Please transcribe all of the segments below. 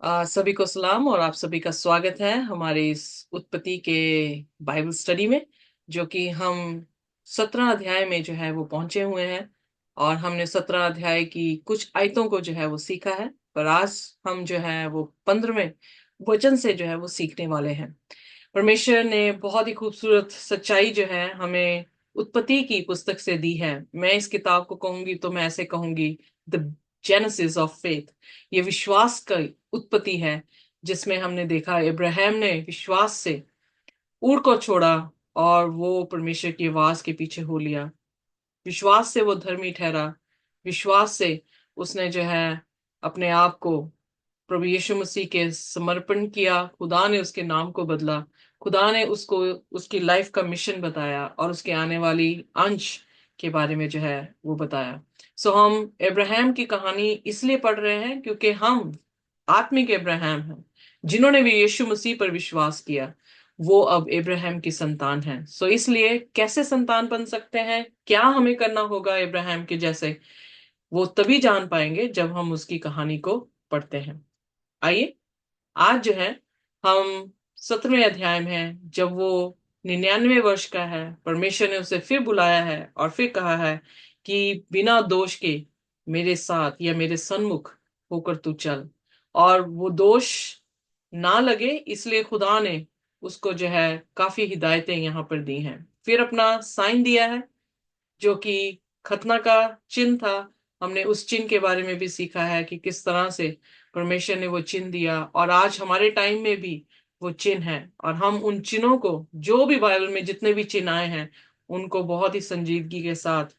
सभी को सलाम और आप सभी का स्वागत है हमारे इस उत्पत्ति के बाइबल स्टडी में, जो कि हम 17 अध्याय में जो है वो पहुंचे हुए हैं। और हमने 17 अध्याय की कुछ आयतों को जो है वो सीखा है। पर आज हम जो है वो 15वें वचन से जो है वो सीखने वाले हैं। परमेश्वर ने बहुत ही खूबसूरत सच्चाई जो है हमें उत्पत्ति की पुस्तक से दी है। मैं इस किताब को कहूंगी तो मैं ऐसे कहूंगी, द जेनेसिस ऑफ फेथ। ये विश्वास का उत्पत्ति है, जिसमें हमने देखा इब्राहिम ने विश्वास से ऊर को छोड़ा और वो परमेश्वर की आवाज के पीछे हो लिया। विश्वास से वो धर्मी ठहरा। विश्वास से उसने जो है अपने आप को प्रभु यीशु मसीह के समर्पण किया। खुदा ने उसके नाम को बदला। खुदा ने उसको उसकी लाइफ का मिशन बताया और उसके आने वाली अंश के बारे में जो है वो बताया। सो हम इब्राहिम की कहानी इसलिए पढ़ रहे हैं क्योंकि हम आत्मिक इब्राहिम हैं, जिन्होंने भी यीशु मसीह पर विश्वास किया। वो अब इब्राहिम की संतान है। सो इसलिए कैसे संतान बन सकते हैं, क्या हमें करना होगा इब्राहिम के जैसे, वो तभी जान पाएंगे जब हम उसकी कहानी को पढ़ते हैं। आइए, आज जो है हम 17वें अध्याय में हैं। जब वो 99 वर्ष का है, परमेश्वर ने उसे फिर बुलाया है और फिर कहा है कि बिना दोष के मेरे साथ या मेरे सन्मुख होकर तू चल। और वो दोष ना लगे इसलिए खुदा ने उसको जो है काफी हिदायतें यहाँ पर दी हैं। फिर अपना साइन दिया है, जो कि खतना का चिन्ह था। हमने उस चिन्ह के बारे में भी सीखा है कि किस तरह से परमेश्वर ने वो चिन्ह दिया, और आज हमारे टाइम में भी वो चिन्ह है। और हम उन चिन्हों को, जो भी बाइबल में जितने भी चिन्ह आए हैं, उनको बहुत ही संजीदगी के साथ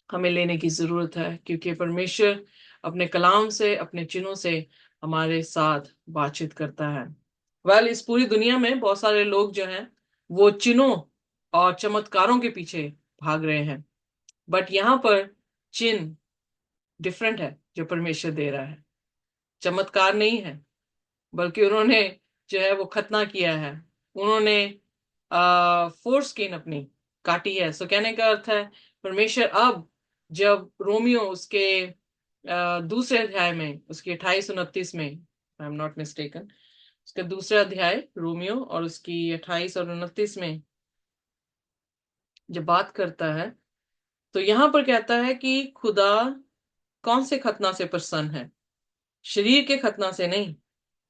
हमें लेने की जरूरत है, क्योंकि परमेश्वर अपने कलाम से, अपने चिन्हों से हमारे साथ बातचीत करता है। इस पूरी दुनिया में बहुत सारे लोग जो हैं वो चिन्हों और चमत्कारों के पीछे भाग रहे हैं। बट यहाँ पर चिन्ह डिफरेंट है जो परमेश्वर दे रहा है। चमत्कार नहीं है, बल्कि उन्होंने जो है वो खतना किया है। उन्होंने फोर्स स्किन अपनी काटी है। सो कहने का अर्थ है, परमेश्वर अब जब रोमियो उसके दूसरे अध्याय में, उसके 28-29 में, आई एम नॉट मिस्टेकन, उसका दूसरा अध्याय रोमियो और उसकी 28 और 29 में जब बात करता है, तो यहाँ पर कहता है कि खुदा कौन से खतना से प्रसन्न है? शरीर के खतना से नहीं,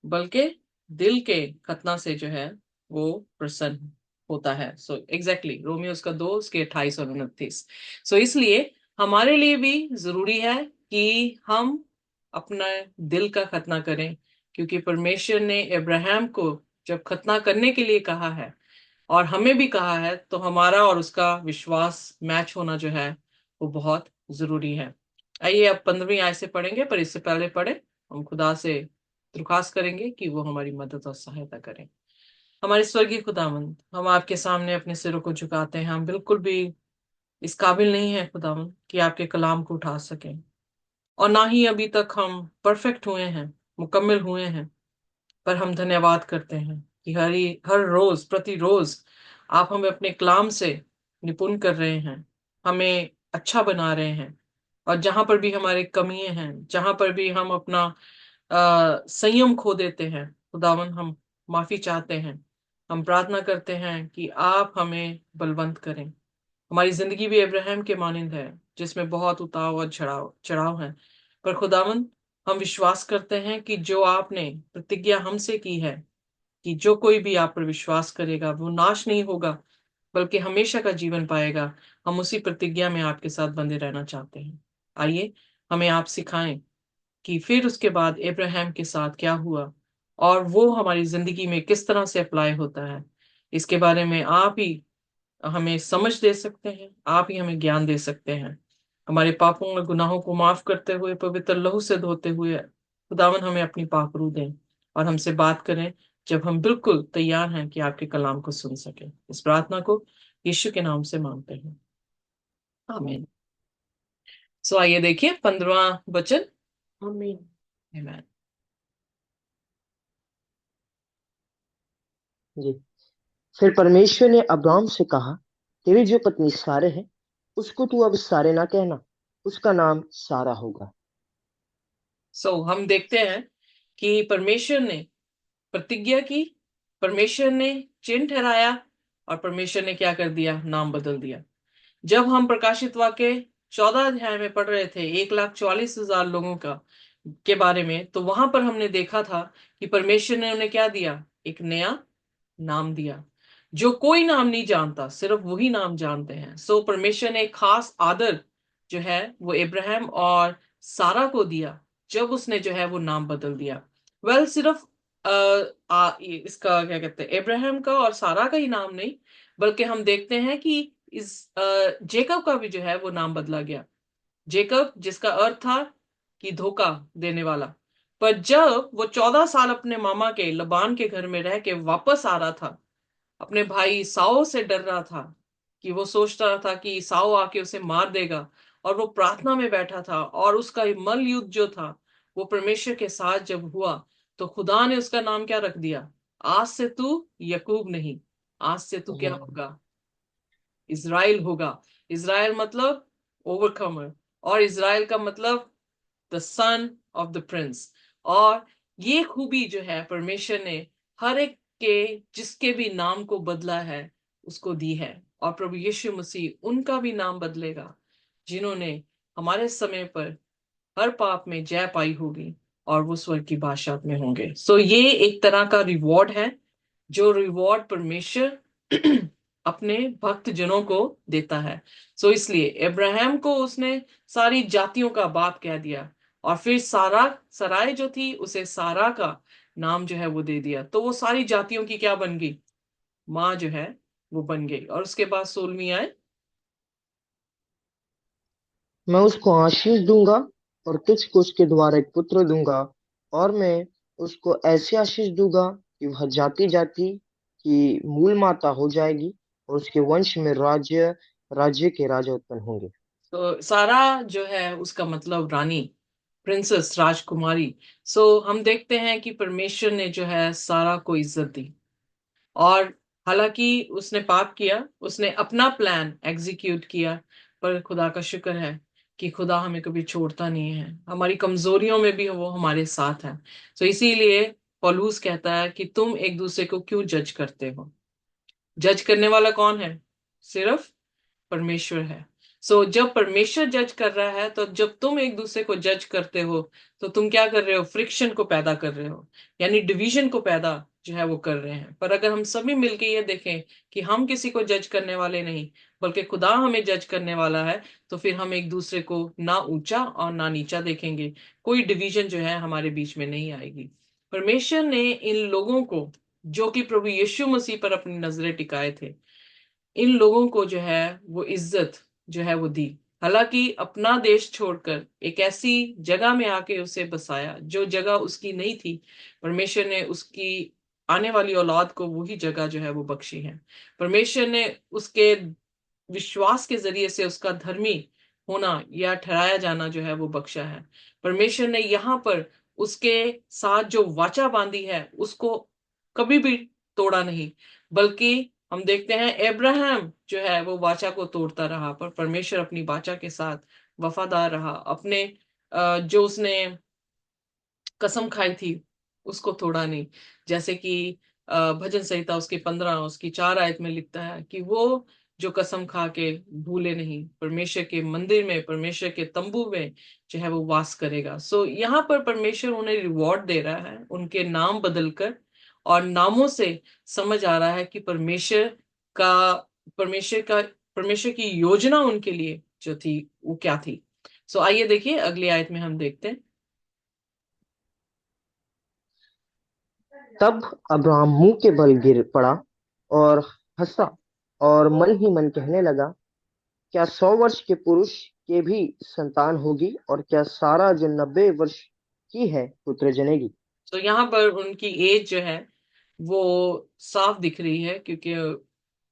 बल्कि दिल के खतना से जो है वो प्रसन्न होता है। सो एग्जैक्टली रोमियो उसका 2 उसके 28 और 29। सो इसलिए हमारे लिए भी जरूरी है कि हम अपना दिल का खतना करें, क्योंकि परमेश्वर ने अब्राहम को जब खतना करने के लिए कहा है और हमें भी कहा है, तो हमारा और उसका विश्वास मैच होना जो है वो बहुत जरूरी है। आइए अब 15वीं आयत से पढ़ेंगे, पर इससे पहले पढ़े हम खुदा से दरख्वास्त करेंगे कि वो हमारी मदद और सहायता करें। हमारे स्वर्गीय खुदावंद, हम आपके सामने अपने सिरों को झुकाते हैं। हम बिल्कुल भी इस काबिल नहीं है खुदावंद कि आपके कलाम को उठा सकें, और ना ही अभी तक हम परफेक्ट हुए हैं, मुकम्मल हुए हैं। पर हम धन्यवाद करते हैं कि हर रोज प्रतिरोज आप हमें अपने कलाम से निपुण कर रहे हैं, हमें अच्छा बना रहे हैं। और जहां पर भी हमारे कमियां हैं, जहां पर भी हम अपना संयम खो देते हैं, खुदावन हम माफी चाहते हैं। हम प्रार्थना करते हैं कि आप हमें बलवंत करें। हमारी जिंदगी भी अब्राहम के मानिंद है, जिसमें बहुत उतार और चढ़ाव चढ़ाव है। पर खुदावन, हम विश्वास करते हैं कि जो आपने प्रतिज्ञा हमसे की है कि जो कोई भी आप पर विश्वास करेगा वो नाश नहीं होगा, बल्कि हमेशा का जीवन पाएगा। हम उसी प्रतिज्ञा में आपके साथ बंधे रहना चाहते हैं। आइए, हमें आप सिखाएं कि फिर उसके बाद अब्राहम के साथ क्या हुआ और वो हमारी जिंदगी में किस तरह से अप्लाई होता है। इसके बारे में आप ही हमें समझ दे सकते हैं, आप ही हमें ज्ञान दे सकते हैं। हमारे पापों और गुनाहों को माफ करते हुए, पवित्र लहू से धोते हुए, खुदावन हमें अपनी पाक रूह दें और हमसे बात करें जब हम बिल्कुल तैयार हैं कि आपके कलाम को सुन सके। इस प्रार्थना को यीशु के नाम से मांगते हैं, आमीन। सो आइए देखिए 15वां वचन। आमीन। आमीन। जी। फिर परमेश्वर ने अब्राम से कहा, तेरी जो पत्नी सारे है, उसको तू अब सारे ना कहना, उसका नाम सारा होगा। हम देखते हैं कि परमेश्वर ने प्रतिज्ञा की, परमेश्वर ने चिन्ह ठहराया, और परमेश्वर ने क्या कर दिया, नाम बदल दिया। जब हम प्रकाशित वाक्य 14 अध्याय में पढ़ रहे थे 1,44,000 लोगों का के बारे में, तो वहां पर हमने देखा था कि परमेश्वर ने उन्हें क्या दिया, एक नया नाम दिया जो कोई नाम नहीं जानता, सिर्फ वही नाम जानते हैं। सो परमेश्वर ने एक खास आदर जो है वो इब्राहिम और सारा को दिया जब उसने जो है वो नाम बदल दिया। सिर्फ इसका क्या कहते हैं, इब्राहिम का और सारा का ही नाम नहीं, बल्कि हम देखते हैं कि इस जेकब का भी जो है वो नाम बदला गया। जेकब जिसका अर्थ था कि धोखा देने वाला। पर जब वो 14 साल अपने मामा के लबान के घर में रह के वापस आ रहा था, अपने भाई साओ से डर रहा था, कि वो सोचता रहा था कि साओ आके उसे मार देगा, और वो प्रार्थना में बैठा था, और उसका ये मल युद्ध जो था वो परमेश्वर के साथ जब हुआ, तो खुदा ने उसका नाम क्या रख दिया, आज से तू यकूब नहीं, आज से तू क्या हम्म। होगा, इज़राइल होगा। इज़राइल मतलब ओवरकमर, और इज़राइल का मतलब the son of the Prince. और ये खूबी जो है परमेश्वर ने हर एक के जिसके भी नाम को बदला है उसको दी है, और प्रभु यीशु मसीह उनका भी नाम बदलेगा जिन्होंने हमारे समय पर हर पाप में जय पाई होगी और वो स्वर्ग की बादशाह में होंगे। सो ये एक तरह का रिवॉर्ड है, जो रिवॉर्ड परमेश्वर अपने भक्त जनों को देता है। सो इसलिए इब्राहिम को उसने सारी जातियों का बाप कह दिया, और फिर सारा सराय जो थी उसे सारा का नाम जो है वो दे दिया, तो वो सारी जातियों की क्या बन गई, माँ जो है वो बन गई। और उसके बाद 16वीं आए। मैं उसको आशीष दूंगा और तुझको उसके द्वारा एक पुत्र दूंगा, और मैं उसको ऐसी आशीष दूंगा कि वह जाति जाति की मूल माता हो जाएगी, और उसके वंश में राज्य राज्य के राजा उत्पन्न होंगे। तो सारा जो है उसका मतलब रानी, प्रिंसेस, राजकुमारी। सो हम देखते हैं कि परमेश्वर ने जो है सारा को इज्जत दी, और हालांकि उसने पाप किया, उसने अपना प्लान एग्जीक्यूट किया, पर खुदा का शुक्र है कि खुदा हमें कभी छोड़ता नहीं है, हमारी कमजोरियों में भी वो हमारे साथ है। तो इसीलिए पौलुस कहता है कि तुम एक दूसरे को क्यों जज करते हो। जज करने वाला कौन है, सिर्फ परमेश्वर है। जब परमेश्वर जज कर रहा है, तो जब तुम एक दूसरे को जज करते हो, तो तुम क्या कर रहे हो, फ्रिक्शन को पैदा कर रहे हो, यानी डिवीजन को पैदा जो है वो कर रहे हैं। पर अगर हम सभी मिलके ये देखें कि हम किसी को जज करने वाले नहीं, बल्कि खुदा हमें जज करने वाला है, तो फिर हम एक दूसरे को ना ऊंचा और ना नीचा देखेंगे, कोई डिवीजन जो है हमारे बीच में नहीं आएगी। परमेश्वर ने इन लोगों को, जो कि प्रभु यीशु मसीह पर अपनी नजरें टिकाए थे, इन लोगों को जो है वो इज्जत जो है वो दी। हालांकि अपना देश छोड़कर एक ऐसी जगह में आके उसे बसाया जो जगह उसकी नहीं थी, परमेश्वर ने उसकी आने वाली औलाद को वही जगह जो है वो बख्शी है। परमेश्वर ने उसके विश्वास के जरिए से उसका धर्मी होना या ठहराया जाना जो है वो बख्शा है। परमेश्वर ने यहाँ पर उसके साथ जो वाचा बांधी है उसको कभी भी तोड़ा नहीं, बल्कि हम देखते हैं अब्राहम जो है वो वाचा को तोड़ता रहा, पर परमेश्वर अपनी वाचा के साथ वफादार रहा, अपने जो उसने कसम खाई थी उसको तोड़ा नहीं। जैसे कि भजन संहिता उसकी 15 उसकी 4 आयत में लिखता है कि वो जो कसम खा के भूले नहीं, परमेश्वर के मंदिर में, परमेश्वर के तंबू में जो है वो वास करेगा। यहाँ पर परमेश्वर उन्हें रिवॉर्ड दे रहा है उनके नाम बदलकर, और नामों से समझ आ रहा है कि का परमेश्वर का परमेश्वर की योजना उनके लिए जो थी वो क्या थी। आइए देखिए अगली आयत में हम देखते हैं। तब अब्राहम मुंह के बल गिर पड़ा और हंसा, और मन ही मन कहने लगा, क्या 100 वर्ष के पुरुष के भी संतान होगी, और क्या सारा जो 90 वर्ष की है पुत्र जनेगी। तो यहाँ पर उनकी एज जो है वो साफ दिख रही है, क्योंकि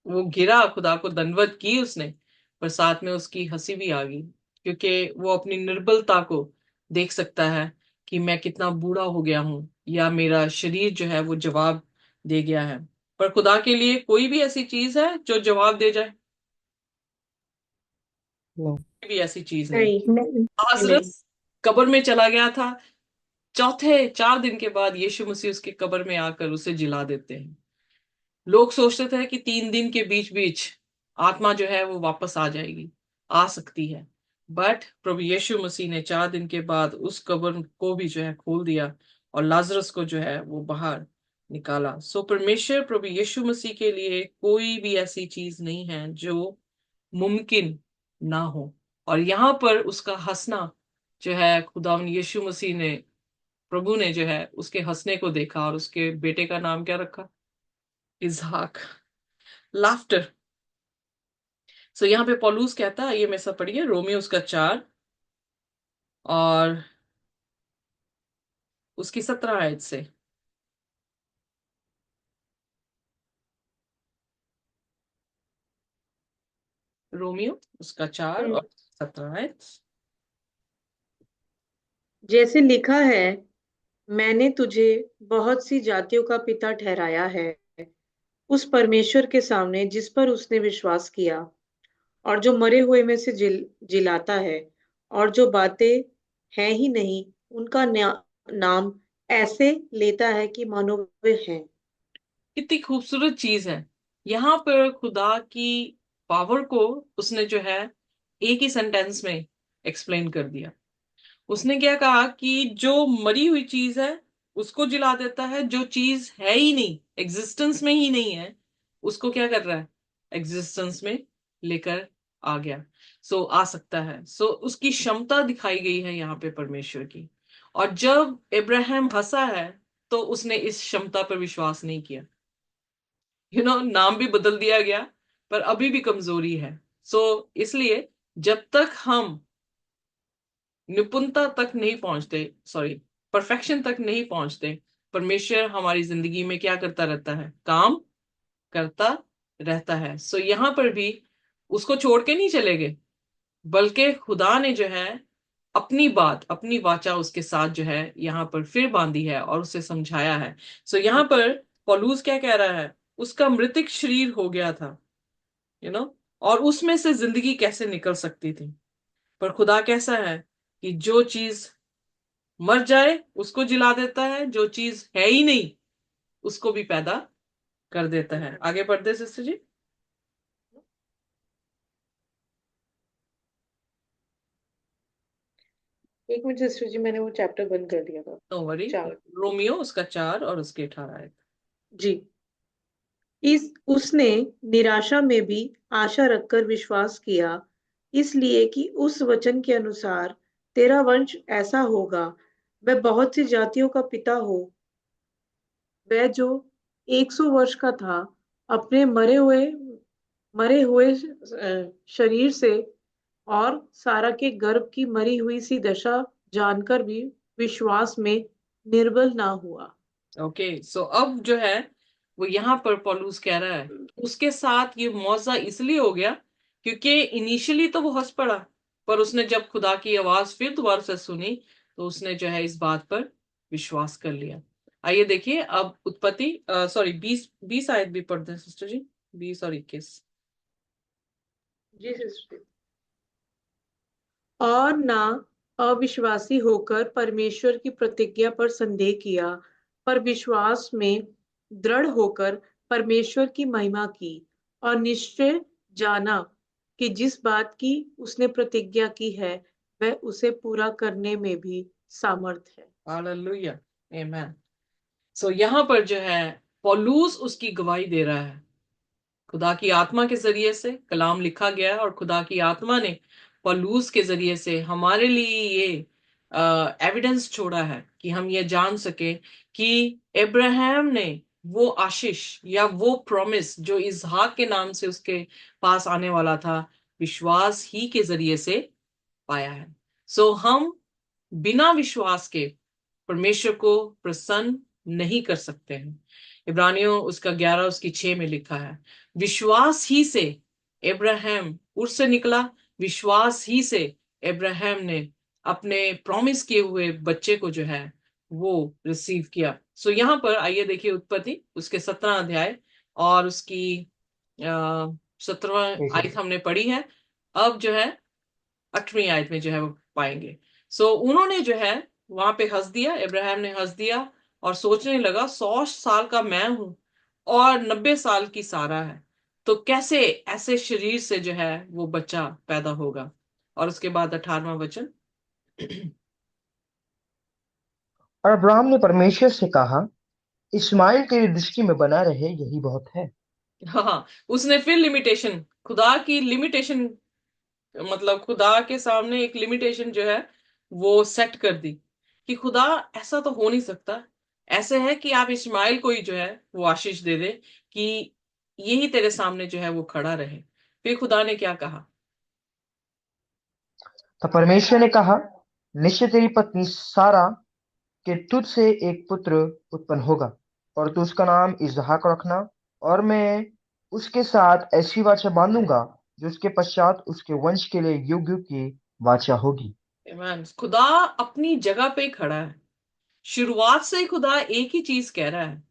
वो गिरा, खुदा को दंडवत की उसने, पर साथ में उसकी हंसी भी आ गई, क्योंकि वो अपनी निर्बलता को देख सकता है कि मैं कितना बूढ़ा हो गया हूं, या मेरा शरीर जो है वो जवाब दे गया है। पर खुदा के लिए कोई भी ऐसी चीज है जो जवाब दे जाए, नहीं। कोई भी ऐसी चीज नहीं। नहीं नहीं नहीं। लाजरस कब्र में चला गया था, चौथे 4 दिन के बाद यीशु मसीह उसके कब्र में आकर उसे जिला देते हैं। लोग सोचते थे कि 3 दिन के बीच बीच आत्मा जो है वो वापस आ जाएगी, आ सकती है। बट प्रभु यीशु मसीह ने 4 दिन के बाद उस कब्र को भी जो है खोल दिया और लाजरस को जो है वो बाहर निकाला। सो परमेश्वर प्रभु यीशु मसीह के लिए कोई भी ऐसी चीज नहीं है जो मुमकिन ना हो। और यहाँ पर उसका हंसना जो है, खुदावन यीशु मसीह ने, प्रभु ने जो है उसके हंसने को देखा और उसके बेटे का नाम क्या रखा? इसहाक। लाफ्टर। सो यहाँ पे पौलुस कहता है, ये में सब पढ़िए रोमियो उसका 4 और उसकी 17 आयत से। रोमियो उसका 4 हम्म, और 17 आयत। जैसे लिखा है, मैंने तुझे बहुत सी जातियों का पिता ठहराया है, उस परमेश्वर के सामने जिस पर उसने विश्वास किया, और जो मरे हुए में से जिलाता है, और जो बातें हैं ही नहीं उनका नाम ऐसे लेता है कि मानो वे हैं। कितनी खूबसूरत चीज है। यहाँ पर खुदा की पावर को उसने जो है एक ही सेंटेंस में एक्सप्लेन कर दिया। उसने क्या कहा कि जो मरी हुई चीज है उसको जिला देता है, जो चीज है ही नहीं, एग्जिस्टेंस में ही नहीं है, उसको क्या कर रहा है? एग्जिस्टेंस में लेकर आ गया। सो आ सकता है। सो उसकी क्षमता दिखाई गई है यहाँ पे परमेश्वर की। और जब इब्राहिम हंसा है तो उसने इस क्षमता पर विश्वास नहीं किया। नाम भी बदल दिया गया, पर अभी भी कमजोरी है। सो इसलिए जब तक हम निपुणता तक नहीं पहुंचते, सॉरी, परफेक्शन तक नहीं पहुंचते, परमेश्वर हमारी जिंदगी में क्या करता रहता है? काम करता रहता है। सो यहां पर भी उसको छोड़ के नहीं चले गए, बल्कि खुदा ने जो है अपनी बात, अपनी वाचा उसके साथ जो है यहाँ पर फिर बांधी है और उसे समझाया है। सो यहाँ पर पौलुस क्या कह रहा है? उसका मृतिक शरीर हो गया था, यू नो और उसमें से जिंदगी कैसे निकल सकती थी। पर खुदा कैसा है कि जो चीज मर जाए उसको जिला देता है, जो चीज है ही नहीं उसको भी पैदा कर देता है। आगे पढ़ते सिस्टर जी। एक मिनट सिस्टर जी, मैंने वो चैप्टर बंद कर दिया था। No worry. चार। रोमियो उसका 4 और उसके 18 आयत। जी। इस उसने निराशा में भी आशा रखकर विश्वास किया, इसलिए कि उस वचन के अनुसार तेरा वंश ऐसा होगा, वह बहुत सी जातियों का पिता हो। वह जो 100 वर्ष का था, अपने मरे हुए शरीर से और सारा के गर्भ की मरी हुई सी दशा जानकर भी विश्वास में निर्बल ना हुआ। ओके, सो अब जो है वो यहाँ पर पौलुस कह रहा है उसके साथ ये मौजा इसलिए हो गया क्योंकि इनिशियली तो वो हंस पड़ा, पर उसने जब खुदा की आवाज फिर दोबारा से सुनी तो उसने जो है इस बात पर विश्वास कर लिया। आइए देखिए अब उत्पत्ति, सॉरी, 20 आयत भी पढ़ते हैं सिस्टर जी, 20 और 21। जी सिस्टर। और ना अविश्वासी होकर परमेश्वर की प्रतिज्ञा पर संदेह किया, पर विश्वास में दृढ़ होकर परमेश्वर की महिमा की, और निश्चय जाना कि जिस बात की उसने प्रतिज्ञा की है वह उसे पूरा करने में भी सामर्थ है। हालेलुया, आमेन। सो यहाँ पर जो है पौलुस उसकी गवाही दे रहा है। खुदा की आत्मा के जरिए से कलाम लिखा गया है और खुदा की आत्मा ने पौलुस के जरिए से हमारे लिए ये एविडेंस छोड़ा है कि हम ये जान सके कि इब्राहिम ने वो आशीष या वो प्रॉमिस जो इसहाक के नाम से उसके पास आने वाला था, विश्वास ही के जरिए से पाया है। सो हम बिना विश्वास के परमेश्वर को प्रसन्न नहीं कर सकते हैं। इब्रानियों उसका 11 उसकी 6 में लिखा है, विश्वास ही से इब्राहिम उर से निकला, विश्वास ही से इब्राहिम ने अपने प्रॉमिस किए हुए बच्चे को जो है वो रिसीव किया। सो यहाँ पर आइए देखिए उत्पत्ति उसके 17 अध्याय और उसकी 17 आयत हमने पढ़ी है। अब जो है 8वीं आयत में जो है वो पाएंगे। सो उन्होंने जो है वहां पे हंस दिया, इब्राहिम ने हंस दिया और सोचने लगा 100 साल का मैं हूं और 90 साल की सारा है, तो कैसे ऐसे शरीर से जो है वो बच्चा पैदा होगा। और उसके बाद 18वां वचन। और अब्राहम ने परमेश्वर से कहा, इस्माइल तेरी दृष्टि में बना रहे यही बहुत है। हाँ, उसने फिर लिमिटेशन, खुदा की लिमिटेशन, मतलब खुदा के सामने एक लिमिटेशन जो है वो सेट कर दी कि खुदा, ऐसा तो हो नहीं सकता, ऐसे है कि आप इस्माइल को ही जो है वो आशीष दे दे, कि यही तेरे सामने जो है वो खड़ा रहे। फिर खुदा ने क्या कहा? तब परमेश्वर ने कहा, निश्चय तेरी पत्नी सारा के तुझ से एक पुत्र उत्पन्न होगा, और तू उसका नाम इसहाक रखना, और मैं उसके साथ ऐसी वाचा बांधूंगा जो उसके पश्चात उसके वंश के लिए युग युग की वाचा होगी। आमीन। खुदा अपनी जगह पे ही खड़ा है, शुरुआत से ही खुदा एक ही चीज कह रहा है।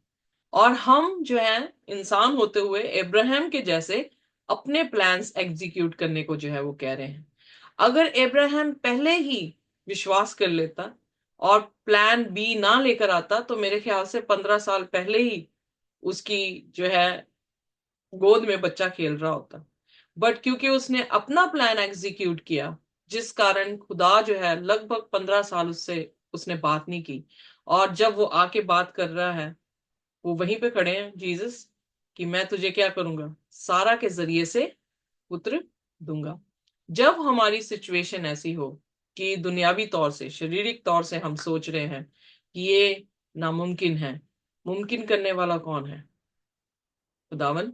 और हम जो है इंसान होते हुए इब्राहिम के जैसे अपने प्लान्स एग्जीक्यूट करने को जो है वो कह रहे हैं। अगर इब्राहिम पहले ही विश्वास कर लेता और प्लान बी ना लेकर आता, तो मेरे ख्याल से 15 साल पहले ही उसकी जो है गोद में बच्चा खेल रहा होता। बट क्योंकि उसने अपना प्लान एग्जीक्यूट किया, जिस कारण खुदा जो है लगभग 15 साल उससे उसने बात नहीं की, और जब वो आके बात कर रहा है, वो वहीं पे खड़े हैं जीसस, कि मैं तुझे क्या करूंगा, सारा के जरिए से पुत्र दूंगा। जब हमारी सिचुएशन ऐसी हो कि दुनियावी तौर से, शारीरिक तौर से हम सोच रहे हैं कि ये नामुमकिन है, मुमकिन करने वाला कौन है? खुदावन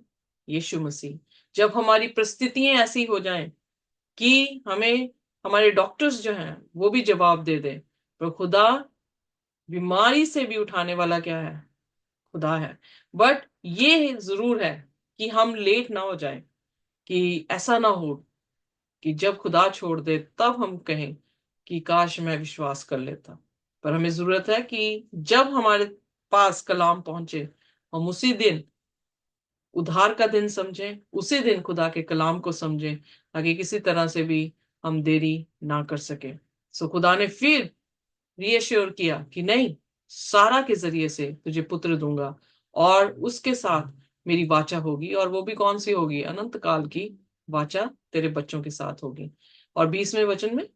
यीशु मसीह। जब हमारी परिस्थितियां ऐसी हो जाएं कि हमें हमारे डॉक्टर्स जो हैं वो भी जवाब दे दें, पर खुदा बीमारी से भी उठाने वाला क्या है? खुदा है। बट ये जरूर है कि हम लेट ना हो जाएं, कि ऐसा ना हो कि जब खुदा छोड़ दे तब हम कहें कि काश मैं विश्वास कर लेता। पर हमें जरूरत है कि जब हमारे पास कलाम पहुंचे, हम उसी दिन उद्धार का दिन समझें, उसी दिन खुदा के कलाम को समझें, ताकि किसी तरह से भी हम देरी ना कर सके। सो खुदा ने फिर रीअश्योर किया कि नहीं, सारा के जरिए से तुझे पुत्र दूंगा, और उसके साथ मेरी वाचा होगी, और वो भी कौन सी होगी? अनंत काल की वाचा तेरे बच्चों के साथ होगी। और 20वें वचन में।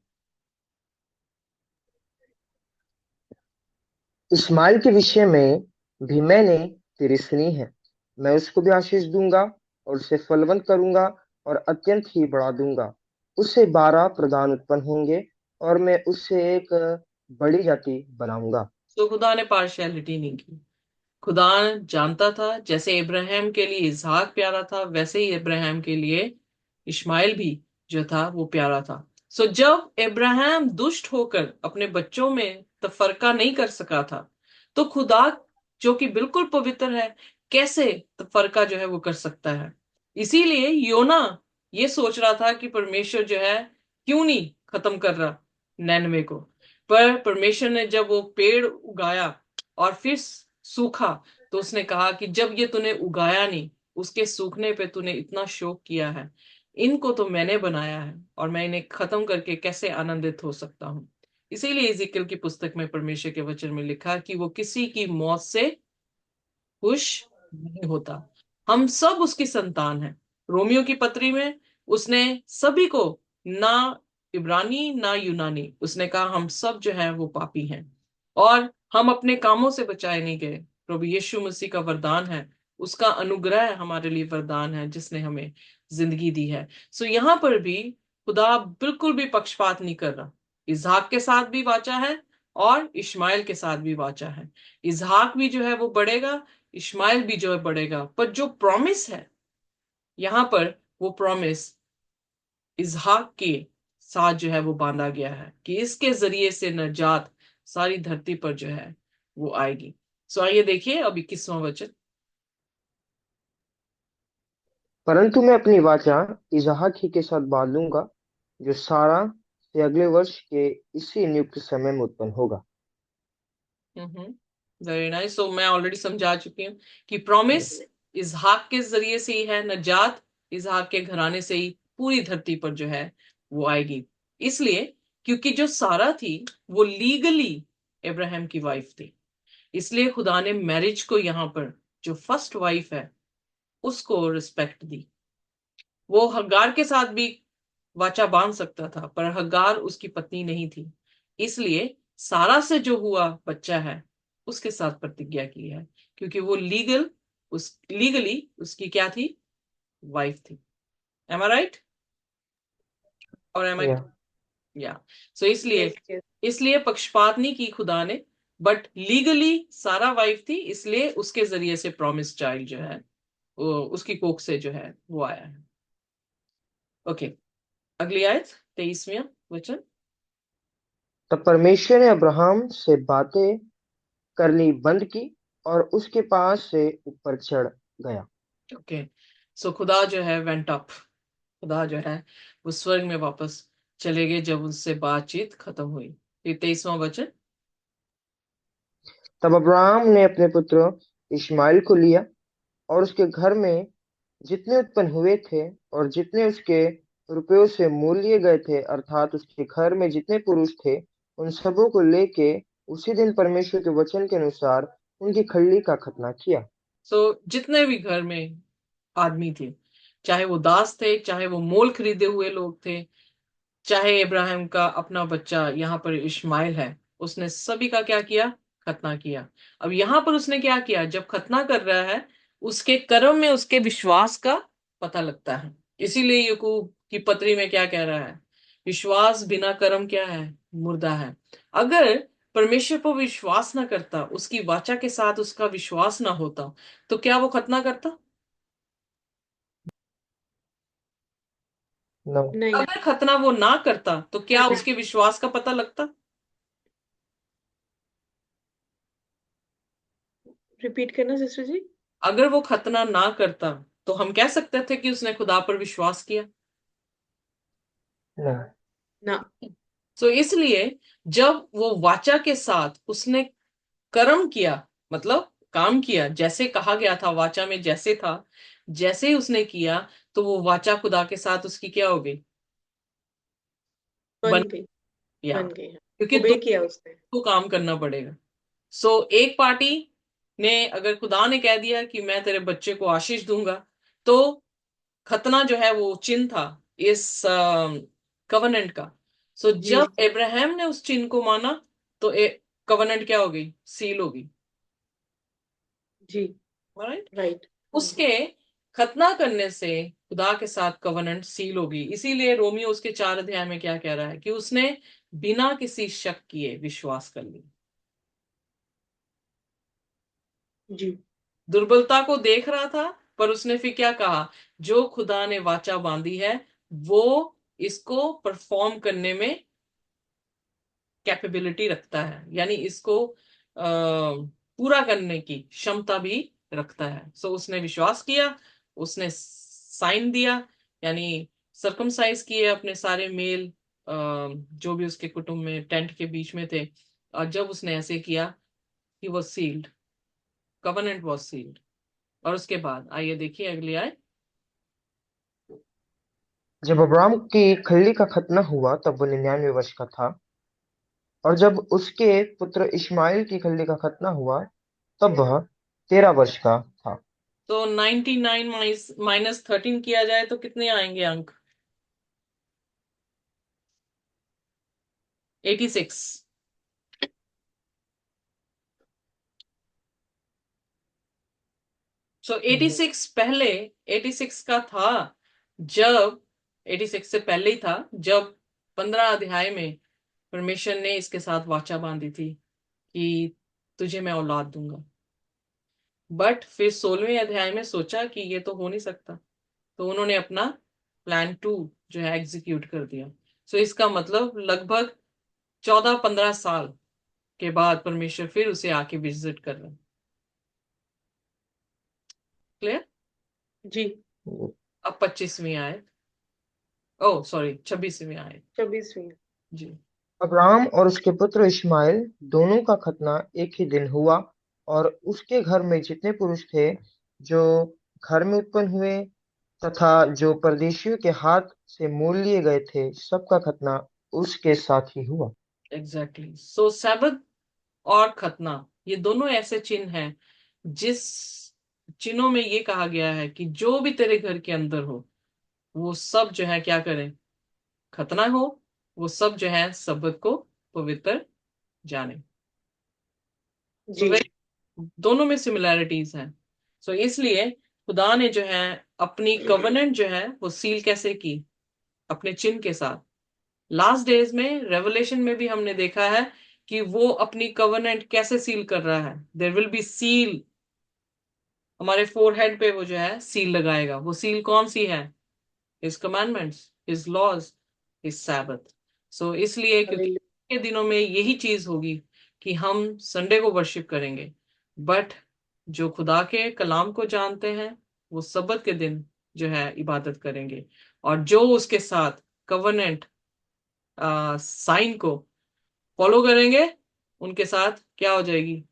इस्माइल के विषय में भी मैंने तेरी सुनी है। मैं उसको भी आशीष दूंगा और उसे फलवंत करूंगा और अत्यंत ही बढ़ा दूंगा। उससे 12 प्रधान उत्पन्न होंगे और मैं उससे एक बड़ी जाति बनाऊंगा। तो खुदा ने पार्शियलिटी नहीं की। खुदा जानता था जैसे इब्राहिम के लिए इसहाक प्यारा था, वैसे ही इब्राहिम के लिए इस्माइल भी जो था वो प्यारा था। सो जब इब्राहिम दुष्ट होकर अपने बच्चों में तफरका नहीं कर सका था, तो खुदा जो कि बिल्कुल पवित्र है, कैसे तफरका जो है वो कर सकता है? इसीलिए योना ये सोच रहा था कि परमेश्वर जो है क्यों नहीं खत्म कर रहा नैनवे को। पर परमेश्वर ने जब वो पेड़ उगाया और फिर सूखा, तो उसने कहा कि जब ये तूने उगाया नहीं, उसके सूखने पे तूने इतना शोक किया है, इनको तो मैंने बनाया है, और मैं इन्हें खत्म करके कैसे आनंदित हो सकता हूँ। इसीलिए इज़ेकियल की पुस्तक में परमेश्वर के वचन में लिखा कि वो किसी की मौत से खुश नहीं होता। हम सब उसकी संतान हैं। रोमियो की पत्री में उसने सभी को, ना इब्रानी ना यूनानी, उसने कहा हम सब जो है वो पापी हैं, और हम अपने कामों से बचाए नहीं गए। प्रभु यीशु मसीह का वरदान है, उसका अनुग्रह हमारे लिए वरदान है, जिसने हमें जिंदगी दी है। सो यहाँ पर भी खुदा बिल्कुल भी पक्षपात नहीं कर रहा। इसहाक के साथ भी वाचा है और इश्माइल के साथ भी वाचा है। इसहाक भी जो है वो बढ़ेगा, इश्माइल भी जो है बढ़ेगा, पर जो प्रॉमिस है यहां पर, वो प्रॉमिस इसहाक के साथ जो है वो बांधा गया है कि इसके जरिए से नजात सारी धरती पर जो है वो आएगी। सो आइए देखिए अब 21वां वचन। परंतु मैं अपनी वाचा इसहाक ही के साथ बांधूंगा, जो सारा से अगले वर्ष के इसी नियुक्त समय में उत्पन्न होगा। हम्म, वेरी नाइस। सो मैं ऑलरेडी समझा चुकी हूँ कि प्रॉमिस इसहाक के जरिए से ही है, नजात इसहाक के घराने से ही पूरी धरती पर जो है वो आएगी। इसलिए क्योंकि जो सारा थी वो लीगली अब्राहम की वाइफ थी। इसलिए खुदा ने मैरिज को यहाँ पर, जो फर्स्ट वाइफ है, उसको रिस्पेक्ट दी। वो हग्गार के साथ भी वाचा बांध सकता था, पर हग्गार उसकी पत्नी नहीं थी। इसलिए सारा से जो हुआ बच्चा है, उसके साथ प्रतिज्ञा की है, क्योंकि वो लीगली उसकी क्या थी? वाइफ थी। एम आई राइट? और एम आई? या या। सो इसलिए यस यस। इसलिए पक्षपात नहीं की खुदा ने, बट लीगली सारा वाइफ थी, इसलिए उसके जरिए से प्रॉमिस चाइल्ड जो है, वो उसकी कोख से जो है वो आया है। ओके, अगली आयत, 23वां वचन। तब परमेश्वर ने अब्राहम से बातें करनी बंद की और उसके पास से ऊपर चढ़ गया। ओके, सो खुदा जो है वेंट अप, खुदा जो है वो स्वर्ग में वापस चले गए जब उससे बातचीत खत्म हुई। ये 23वां वचन। तब अब्राहम ने अपने पुत्र इश्माइल को लिया और उसके घर में जितने उत्पन्न हुए थे और जितने उसके रुपयों से मोल लिए गए थे, अर्थात उसके घर में जितने पुरुष थे, उन सबों को लेके उसी दिन परमेश्वर के वचन के अनुसार उनकी खलड़ी का खतना किया। सो जितने भी घर में आदमी थे, चाहे वो दास थे, चाहे वो मोल खरीदे हुए लोग थे, चाहे इब्राहिम का अपना बच्चा यहाँ पर इश्माइल है, उसने सभी का क्या किया? खतना किया। अब यहाँ पर उसने क्या किया? जब खतना कर रहा है, उसके कर्म में उसके विश्वास का पता लगता है। इसीलिए याकूब की पत्री में क्या कह रहा है? विश्वास बिना कर्म क्या है? मुर्दा है। अगर परमेश्वर पर विश्वास ना करता, उसकी वाचा के साथ उसका विश्वास ना होता, तो क्या वो खतना करता? नौ। नहीं। अगर खतना वो ना करता, तो क्या उसके विश्वास का पता लगता? रिपीट करना सिस्टर जी। अगर वो खतना ना करता, तो हम कह सकते थे कि उसने खुदा पर विश्वास किया। नहीं। ना। तो इसलिए जब वो वाचा के साथ उसने कर्म किया, मतलब काम किया, जैसे कहा गया था वाचा में जैसे था, जैसे ही उसने किया, तो वो वाचा खुदा के साथ उसकी क्या हो गई? बन बन गई। गया। बन गई। क्योंकि ओबे दोनों किया उसने। को काम करना पड़ेगा। सो एक पार्टी ने, अगर खुदा ने कह दिया कि मैं तेरे बच्चे को आशीष दूंगा, तो खतना जो है वो चिन्ह था इस कवनेंट का। सो जी जब अब्राहम ने उस चिन्ह को माना, तो कवनेंट क्या हो गई? सील हो गई। जी। राइट? राइट। उसके खतना करने से खुदा के साथ कवनेंट सील होगी। इसीलिए रोमियो उसके 4 अध्याय में क्या कह रहा है? कि उसने बिना किसी शक किए विश्वास कर ली। जी। दुर्बलता को देख रहा था, पर उसने फिर क्या कहा? जो खुदा ने वाचा बांधी है, वो इसको परफॉर्म करने में कैपेबिलिटी रखता है, यानी इसको पूरा करने की क्षमता भी रखता है। सो उसने विश्वास किया, उसने साइन दिया, यानी सरकमसाइज किए अपने सारे मेल, जो भी उसके कुटुंब में टेंट के बीच में थे। और जब उसने ऐसे किया, he was sealed, covenant was sealed. और उसके बाद आइए देखिए अगली आय। जब अब्राम की खलड़ी का खतना हुआ तब वो 99 वर्ष का था। और जब उसके पुत्र इश्माइल की खलड़ी का खतना हुआ तब वह 13 वर्ष का था। तो 99 माइनस 13 किया जाए तो कितने आएंगे अंक? 86। सो 86 पहले, 86 का था जब, 86 से पहले ही था जब 15 अध्याय में परमेश्वर ने इसके साथ वाचा बांधी थी कि तुझे मैं औलाद दूंगा। बट फिर 16वें अध्याय में सोचा कि ये तो हो नहीं सकता, तो उन्होंने अपना प्लान 2 जो है एग्जीक्यूट कर दिया। सो इसका मतलब लगभग 14-15 साल के बाद परमेश्वर फिर उसे आके विजिट कर रहे हैं। क्लियर? जी। अब 25वीं आयत, ओ सॉरी 26वीं आयत। 26वीं। जी। अब्राम और उसके पुत्र इश्माइल दोनों का खतना एक ही दिन हुआ। और उसके घर में जितने पुरुष थे जो घर में उत्पन्न हुए तथा जो परदेशियों के हाथ से मोल लिए गए थे, सबका खतना उसके साथ ही हुआ। एग्जैक्टली। सो सैबत और खतना, ये दोनों ऐसे चिन्ह हैं जिस चिन्हों में ये कहा गया है कि जो भी तेरे घर के अंदर हो वो सब जो है क्या करें, खतना हो, वो सब जो है सबत को पवित्र जाने। तो जी। वे दोनों में सिमिलैरिटीज हैं। सो इसलिए खुदा ने जो है अपनी कवनेंट जो है वो सील कैसे की, अपने चिन्ह के साथ। लास्ट डेज में रेवलेशन में भी हमने देखा है कि वो अपनी कवनेंट कैसे सील कर रहा है। देयर विल बी सील, हमारे फोरहेड पे वो जो है सील लगाएगा। वो सील कौन सी है? His commandments, his laws, his Sabbath. So इसलिए क्योंकि हालेलुया। के दिनों में यही चीज होगी कि हम संडे को वर्शिप करेंगे, बट जो खुदा के कलाम को जानते हैं वो सब्बत के दिन जो है इबादत करेंगे। और जो उसके साथ कवनेंट साइन को फॉलो करेंगे उनके साथ क्या हो जाएगी?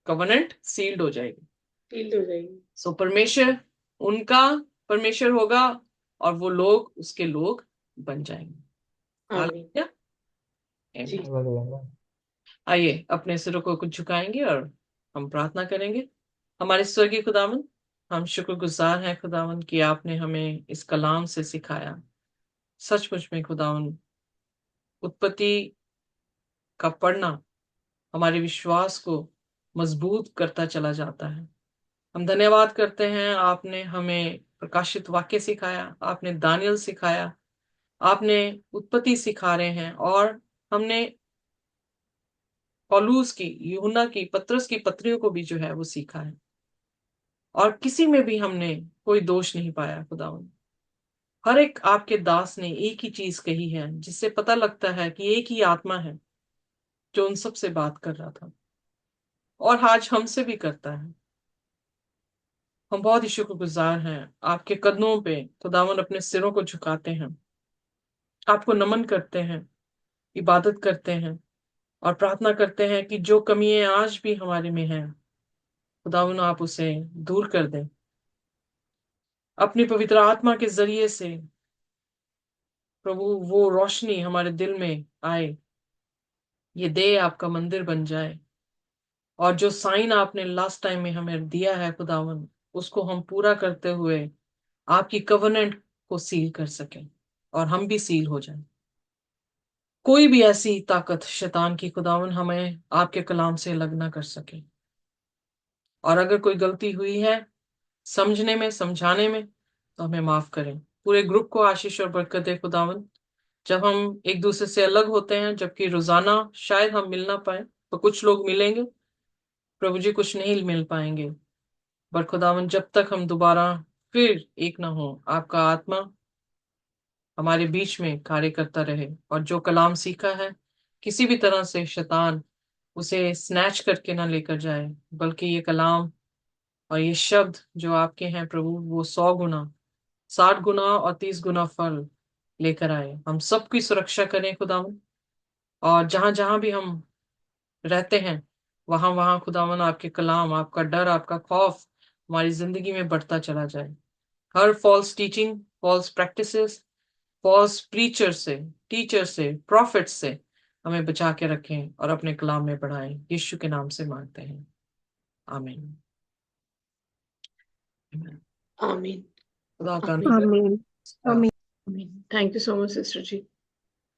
कवनेंट सील्ड हो जाएगी। फील्ड हो जाएगी। सो परमेश्वर उनका परमेश्वर होगा और वो लोग उसके लोग बन जाएंगे। आमीन। हालेलुया। जी। आमीन। हालेलुया। आइए अपने सिरों को कुछ झुकाएंगे और हम प्रार्थना करेंगे। हमारे स्वर्गीय खुदावन, हम शुक्रगुजार हैं खुदावन कि आपने हमें इस कलाम से सिखाया। सचमुच में खुदावन, उत्पत्ति का पढ़ना हमारे विश्वास को मजबूत करता चला जाता है। हम धन्यवाद करते हैं, आपने हमें प्रकाशित वाक्य सिखाया, आपने दानियल सिखाया, आपने उत्पत्ति सिखा रहे हैं, और हमने पौलुस की, यूहन्ना की, पतरस की पत्रियों को भी जो है वो सीखा है। और किसी में भी हमने कोई दोष नहीं पाया खुदावन। हर एक आपके दास ने एक ही चीज कही है जिससे पता लगता है कि एक ही आत्मा है जो उन सब से बात कर रहा था और आज हमसे भी करता है। हम बहुत ही शुक्रगुजार हैं, आपके कदमों पे खुदावन अपने सिरों को झुकाते हैं, आपको नमन करते हैं, इबादत करते हैं और प्रार्थना करते हैं कि जो कमियां आज भी हमारे में हैं खुदावन आप उसे दूर कर दें। अपनी पवित्र आत्मा के जरिए से प्रभु वो रोशनी हमारे दिल में आए, ये देह आपका मंदिर बन जाए, और जो साइन आपने लास्ट टाइम में हमें दिया है खुदावन उसको हम पूरा करते हुए आपकी कवनेंट को सील कर सकें और हम भी सील हो जाएं। कोई भी ऐसी ताकत शैतान की खुदावन हमें आपके कलाम से अलग ना कर सके। और अगर कोई गलती हुई है समझने में, समझाने में, तो हमें माफ करें। पूरे ग्रुप को आशीष और बरकत दे खुदावन। जब हम एक दूसरे से अलग होते हैं, जबकि रोजाना शायद हम मिल ना पाए, तो कुछ लोग मिलेंगे प्रभु जी, कुछ नहीं मिल पाएंगे। पर खुदावन जब तक हम दोबारा फिर एक ना हो, आपका आत्मा हमारे बीच में कार्य करता रहे, और जो कलाम सीखा है किसी भी तरह से शैतान उसे स्नैच करके ना लेकर जाए, बल्कि ये कलाम और ये शब्द जो आपके हैं प्रभु वो 100 गुना, 60 गुना और 30 गुना फल लेकर आए। हम सबकी सुरक्षा करें खुदावन, और जहां जहां भी हम रहते हैं वहां वहां खुदावन आपके कलाम, आपका डर, आपका खौफ हमारी जिंदगी में बढ़ता चला जाए। हर false teaching, false practices, false preacher से, टीचर से, प्रॉफिट से हमें बचा के रखें और अपने कलाम में बढ़ाएं। यीशु के नाम से मांगते हैं, आमीन। आमीन। खुदा का आमीन। आमीन। आमीन। आमीन। Thank you so much sister ji.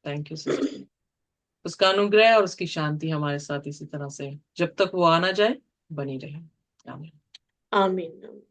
Thank you sister. उसका अनुग्रह और उसकी शांति हमारे साथ इसी तरह से जब तक वो आना जाए बनी रहे। आमीन। आमीन।